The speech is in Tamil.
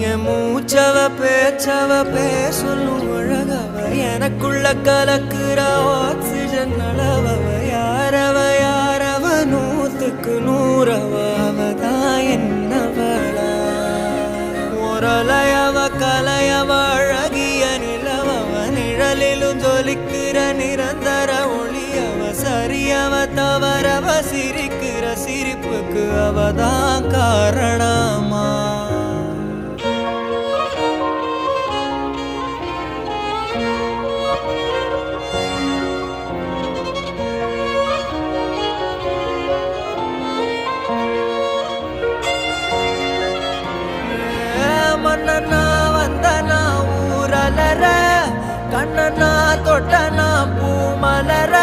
என் மூச்சவ பேச்சவ பேசலும் அழகவ எனக்குள்ள கலக்குற ஆக்சிஜன் அளவவ யாரவ நூத்துக்கு நூறவ அவதான் என்னவளா முரலையவ கலையவ அழகிய நிலவவ நிழலிலும் ஜொலிக்கிற நிரந்தர ஒளியவ சரியவ தவறவ சிரிக்கிற சிரிப்புக்கு அவதான் காரணமா மன்னனா வந்தனா ஊரலர கண்ணனா தொட்டனா பூ மலர